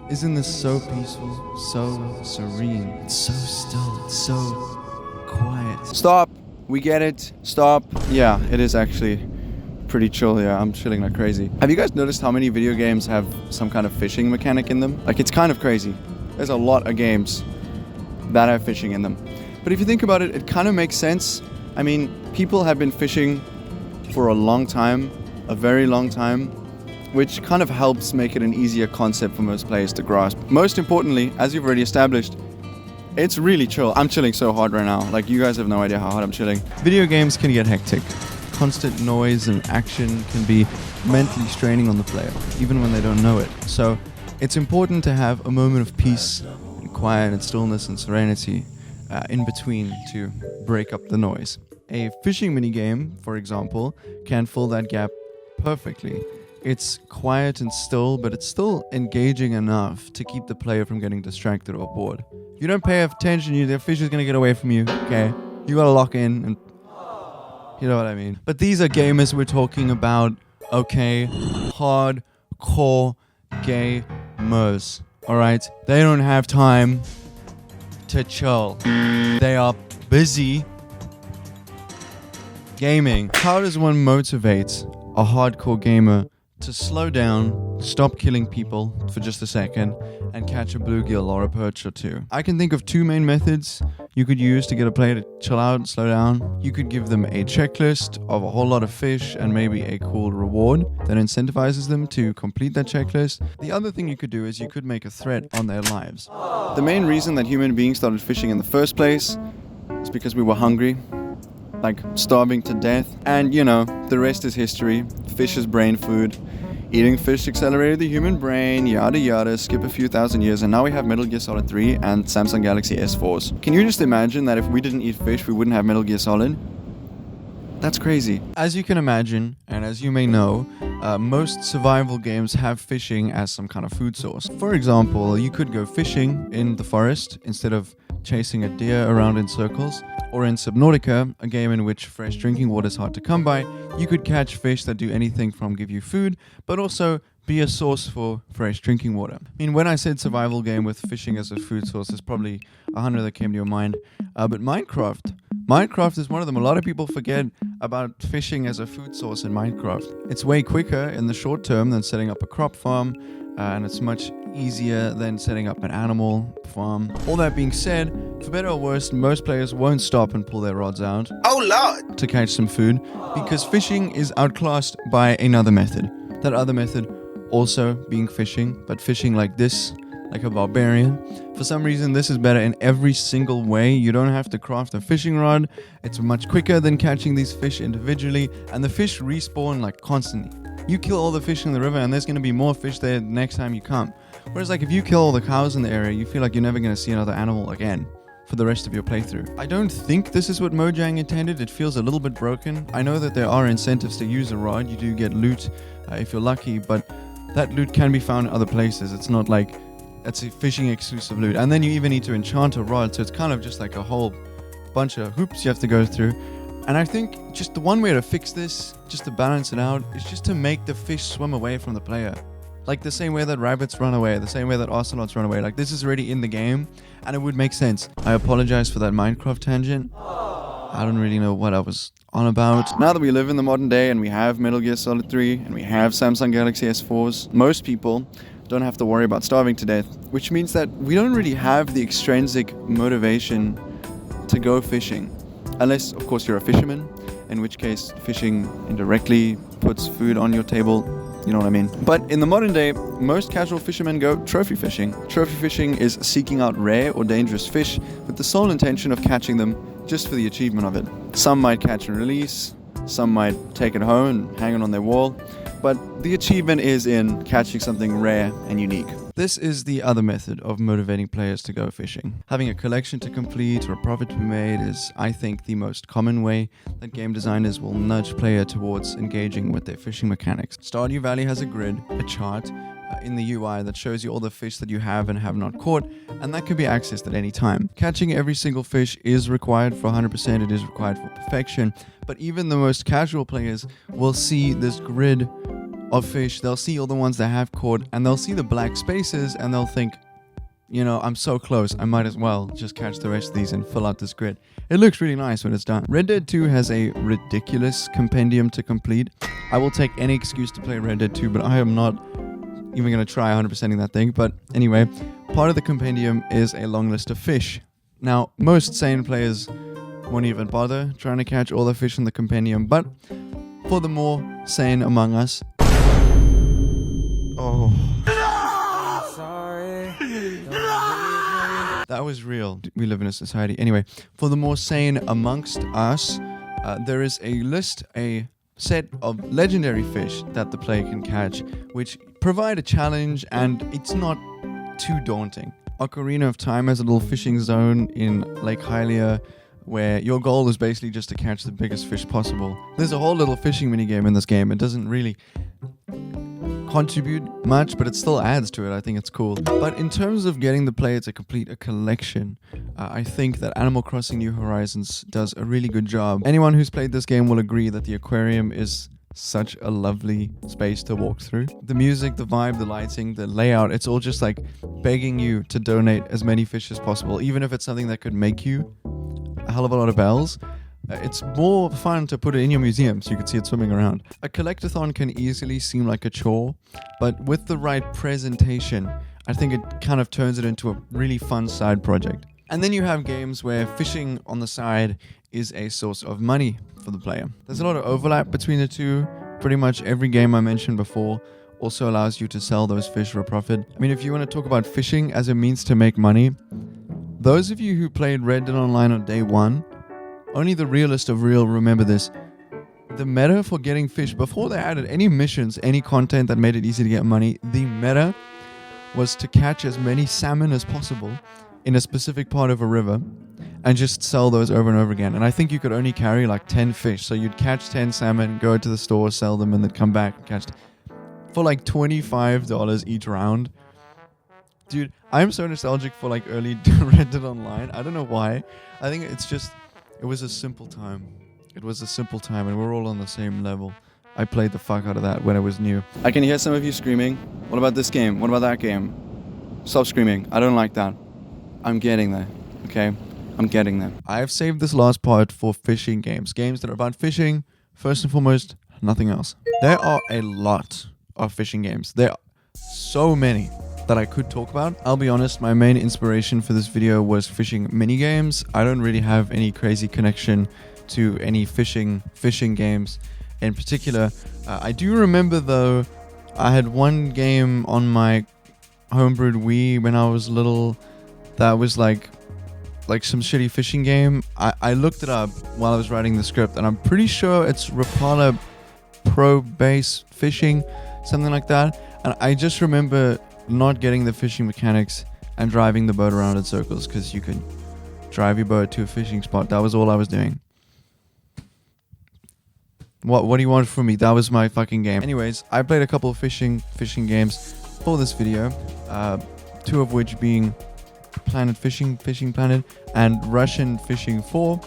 Isn't this so peaceful, so serene? It's so still, it's so quiet. Stop! We get it. Stop. Yeah, it is actually pretty chill here. I'm chilling like crazy. Have you guys noticed how many video games have some kind of fishing mechanic in them? Like, it's kind of crazy. There's a lot of games that have fishing in them. But if you think about it, it kind of makes sense. I mean, people have been fishing for a long time, a very long time, which kind of helps make it an easier concept for most players to grasp. Most importantly, as you've already established, it's really chill. I'm chilling so hard right now. Like, you guys have no idea how hard I'm chilling. Video games can get hectic. Constant noise and action can be mentally straining on the player, even when they don't know it. So it's important to have a moment of peace and quiet and stillness and serenity in between to break up the noise. A fishing minigame, for example, can fill that gap perfectly. It's quiet and still, but it's still engaging enough to keep the player from getting distracted or bored. If you don't pay attention, the fish is going to get away from you, okay? You got to lock in and... You know what I mean? But these are gamers we're talking about, okay? Hardcore gamers, alright? They don't have time to chill. They are busy gaming. How does one motivate a hardcore gamer to slow down, stop killing people for just a second, and catch a bluegill or a perch or two? I can think of two main methods you could use to get a player to chill out and slow down. You could give them a checklist of a whole lot of fish and maybe a cool reward that incentivizes them to complete that checklist. The other thing you could do is you could make a threat on their lives. The main reason that human beings started fishing in the first place is because we were hungry, like starving to death. And you know, the rest is history. Fish is brain food. Eating fish accelerated the human brain, yada yada, skip a few thousand years, and now we have Metal Gear Solid 3 and Samsung Galaxy S4s. Can you just imagine that if we didn't eat fish, we wouldn't have Metal Gear Solid? That's crazy. As you can imagine, and as you may know, most survival games have fishing as some kind of food source. For example, you could go fishing in the forest instead of chasing a deer around in circles. Or in Subnautica, a game in which fresh drinking water is hard to come by, you could catch fish that do anything from give you food, but also be a source for fresh drinking water. I mean, when I said survival game with fishing as a food source, there's probably 100 that came to your mind. But Minecraft is one of them. A lot of people forget about fishing as a food source in Minecraft. It's way quicker in the short term than setting up a crop farm, and it's much easier than setting up an animal farm. All that being said, for better or worse, most players won't stop and pull their rods out to catch some food, because fishing is outclassed by another method. That other method also being fishing, but fishing like this, like a barbarian. For some reason, this is better in every single way. You don't have to craft a fishing rod. It's much quicker than catching these fish individually, and the fish respawn like constantly. You kill all the fish in the river and there's going to be more fish there next time you come. Whereas like if you kill all the cows in the area, you feel like you're never going to see another animal again for the rest of your playthrough. I don't think this is what Mojang intended. It feels a little bit broken. I know that there are incentives to use a rod. You do get loot if you're lucky, but that loot can be found in other places. It's not like it's a fishing exclusive loot. And then you even need to enchant a rod, so it's kind of just like a whole bunch of hoops you have to go through. And I think just the one way to fix this, just to balance it out, is just to make the fish swim away from the player. Like the same way that rabbits run away, the same way that ocelots run away. Like, this is already in the game, and it would make sense. I apologize for that Minecraft tangent. I don't really know what I was on about. Now that we live in the modern day and we have Metal Gear Solid 3 and we have Samsung Galaxy S4s, most people don't have to worry about starving to death, which means that we don't really have the extrinsic motivation to go fishing. Unless, of course, you're a fisherman, in which case fishing indirectly puts food on your table. You know what I mean? But in the modern day, most casual fishermen go trophy fishing. Trophy fishing is seeking out rare or dangerous fish with the sole intention of catching them just for the achievement of it. Some might catch and release, some might take it home and hang it on their wall, but the achievement is in catching something rare and unique. This is the other method of motivating players to go fishing. Having a collection to complete or a profit to be made is, I think, the most common way that game designers will nudge player towards engaging with their fishing mechanics. Stardew Valley has a grid, a chart, in the UI that shows you all the fish that you have and have not caught, and that can be accessed at any time. Catching every single fish is required for 100%, it is required for perfection, but even the most casual players will see this grid of fish. They'll see all the ones they have caught, and they'll see the black spaces, and they'll think, you know, I'm so close, I might as well just catch the rest of these and fill out this grid. It looks really nice when it's done. Red Dead 2 has a ridiculous compendium to complete. I will take any excuse to play Red Dead 2, but I am not even going to try 100%ing that thing. But anyway, part of the compendium is a long list of fish. Now, most sane players won't even bother trying to catch all the fish in the compendium, but for the more sane among us... Oh... That was real. We live in a society. Anyway, for the more sane amongst us, there is a list, a set of legendary fish that the player can catch, which provide a challenge, and it's not too daunting. Ocarina of Time has a little fishing zone in Lake Hylia, where your goal is basically just to catch the biggest fish possible. There's a whole little fishing minigame in this game. It doesn't really contribute much, but it still adds to it. I think it's cool. But in terms of getting the player to complete a collection, I think that Animal Crossing New Horizons does a really good job. Anyone who's played this game will agree that the aquarium is such a lovely space to walk through. The music, the vibe, the lighting, the layout, it's all just like begging you to donate as many fish as possible, even if it's something that could make you a hell of a lot of bells. It's more fun to put it in your museum so you can see it swimming around. A collectathon can easily seem like a chore, but with the right presentation, I think it kind of turns it into a really fun side project. And then you have games where fishing on the side is a source of money for the player. There's a lot of overlap between the two. Pretty much every game I mentioned before also allows you to sell those fish for a profit. I mean, if you want to talk about fishing as a means to make money, those of you who played Red Dead Online on day one, only the realest of real remember this. The meta for getting fish, before they added any missions, any content that made it easy to get money, the meta was to catch as many salmon as possible in a specific part of a river and just sell those over and over again. And I think you could only carry like 10 fish. So you'd catch 10 salmon, go to the store, sell them, and then come back and catch for like $25 each round. Dude, I'm so nostalgic for like early Red Dead Online. I don't know why. I think it's just... It was a simple time. It was a simple time, and we're all on the same level. I played the fuck out of that when it was new. I can hear some of you screaming. What about this game? What about that game? Stop screaming. I don't like that. I'm getting there, okay? I'm getting there. I have saved this last part for fishing games. Games that are about fishing, first and foremost, nothing else. There are a lot of fishing games. There are so many that I could talk about. I'll be honest, my main inspiration for this video was fishing minigames. I don't really have any crazy connection to any fishing games in particular. I do remember though, I had one game on my homebrewed Wii when I was little that was like some shitty fishing game. I looked it up while I was writing the script, and I'm pretty sure it's Rapala Pro Base Fishing, something like that. And I just remember not getting the fishing mechanics and driving the boat around in circles, because you could drive your boat to a fishing spot. That was all I was doing. What do you want from me? That was my fucking game. Anyways, I played a couple of fishing games for this video, two of which being Planet Fishing Planet, and Russian Fishing 4,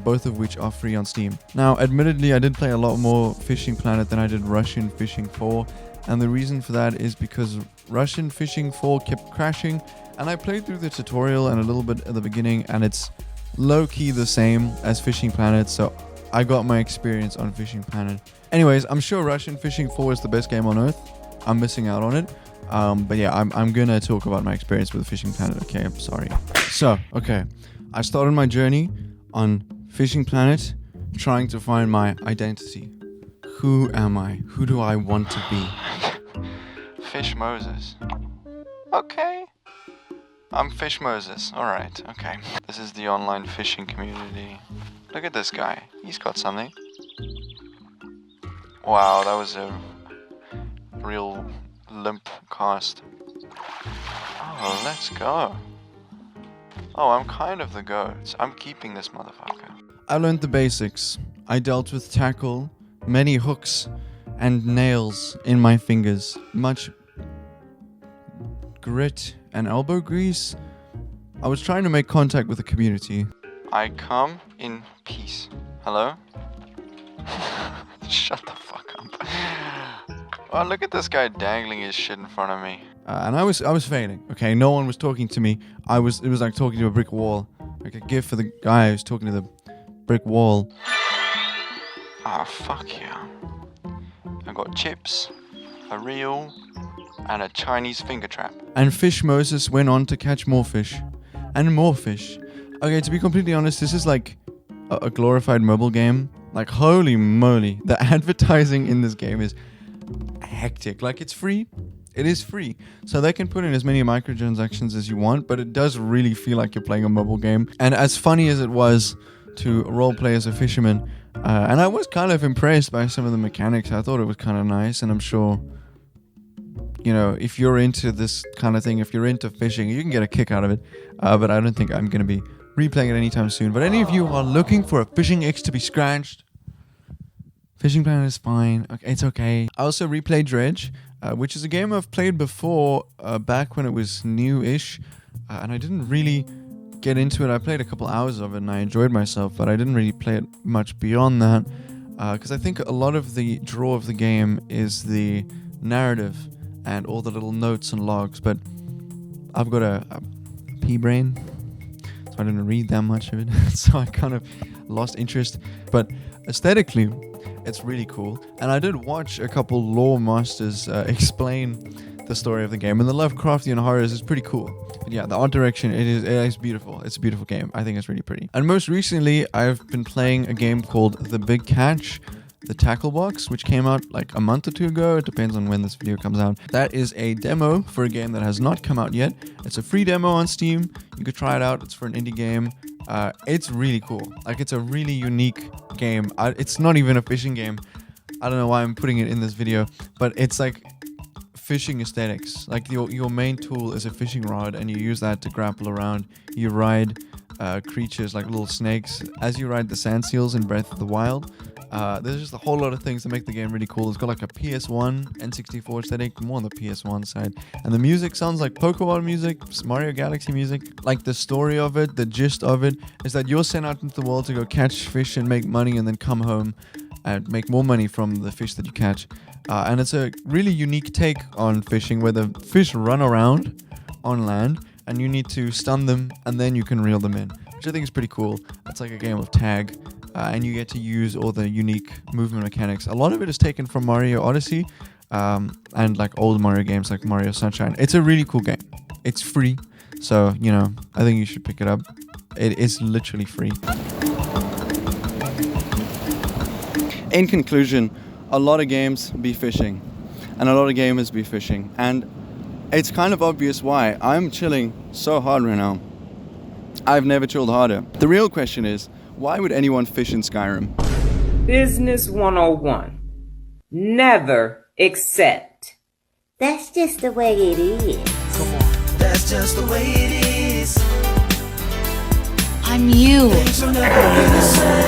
both of which are free on Steam. Now, admittedly, I did play a lot more Fishing Planet than I did Russian Fishing 4, and the reason for that is because Russian Fishing 4 kept crashing, and I played through the tutorial and a little bit at the beginning, and it's low-key the same as Fishing Planet, so I got my experience on Fishing Planet. Anyways, I'm sure Russian Fishing 4 is the best game on Earth. I'm missing out on it. But yeah, I'm gonna talk about my experience with Fishing Planet, okay? I'm sorry. So, okay. I started my journey on Fishing Planet trying to find my identity. Who am I? Who do I want to be? Fish Moses. Okay. I'm Fish Moses. Alright, okay. This is the online fishing community. Look at this guy. He's got something. Wow, that was a real limp cast. Oh, let's go. Oh, I'm kind of the goat. I'm keeping this motherfucker. I learned the basics. I dealt with tackle, many hooks, and nails in my fingers. Much grit and elbow grease. I was trying to make contact with the community. I come in peace. Hello? Shut the fuck up. Oh, look at this guy dangling his shit in front of me. And I was fading. Okay, no one was talking to me. It was like talking to a brick wall. Like a gift for the guy who's talking to the brick wall. Ah, fuck yeah. I got chips, a reel, and a Chinese finger trap. And Fish Moses went on to catch more fish. And more fish. Okay, to be completely honest, this is like a glorified mobile game. Like, holy moly. The advertising in this game is hectic. Like, it's free. It is free. So they can put in as many microtransactions as you want, but it does really feel like you're playing a mobile game. And as funny as it was to roleplay as a fisherman, and I was kind of impressed by some of the mechanics. I thought it was kind of nice, and I'm sure, you know, if you're into this kind of thing, if you're into fishing, you can get a kick out of it. But I don't think I'm going to be replaying it anytime soon. But any of you are looking for a fishing itch to be scratched, Fishing Planet is fine. Okay, it's okay. I also replayed Dredge, which is a game I've played before, back when it was new-ish, and I didn't really get into it. I played a couple hours of it and I enjoyed myself, but I didn't really play it much beyond that, because I think a lot of the draw of the game is the narrative and all the little notes and logs, but I've got a pea brain, so I didn't read that much of it, so I kind of lost interest. But aesthetically, it's really cool, and I did watch a couple lore masters explain the story of the game, and the Lovecraftian horrors is pretty cool. But yeah, the art direction, it is beautiful. It's a beautiful game. I think it's really pretty. And most recently, I've been playing a game called The Big Catch, the tackle box, which came out like a month or two ago. It depends on when this video comes out. That is a demo for a game that has not come out yet. It's a free demo on Steam. You could try it out. It's for an indie game. It's really cool. Like, it's a really unique game. It's not even a fishing game. I don't know why I'm putting it in this video, but it's like fishing aesthetics. Like, your main tool is a fishing rod, and you use that to grapple around. You ride creatures like little snakes as you ride the sand seals in Breath of the Wild. There's just a whole lot of things that make the game really cool. It's got like a PS1 N64 aesthetic, more on the PS1 side, and the music sounds like Pokemon music, Mario Galaxy music. Like, the story of it, the gist of it, is that you're sent out into the world to go catch fish and make money, and then come home and make more money from the fish that you catch. And it's a really unique take on fishing, where the fish run around on land and you need to stun them and then you can reel them in, which I think is pretty cool. It's like a game of tag, and you get to use all the unique movement mechanics. A lot of it is taken from Mario Odyssey, and like old Mario games like Mario Sunshine. It's a really cool game. It's free, so, you know, I think you should pick it up. It is literally free. In conclusion, a lot of games be fishing, and a lot of gamers be fishing, and it's kind of obvious why. I'm chilling so hard right now. I've never chilled harder. The real question is, why would anyone fish in Skyrim? Business 101. Never accept. That's just the way it is. Come on, that's just the way it is. I'm you. Things will never be the same.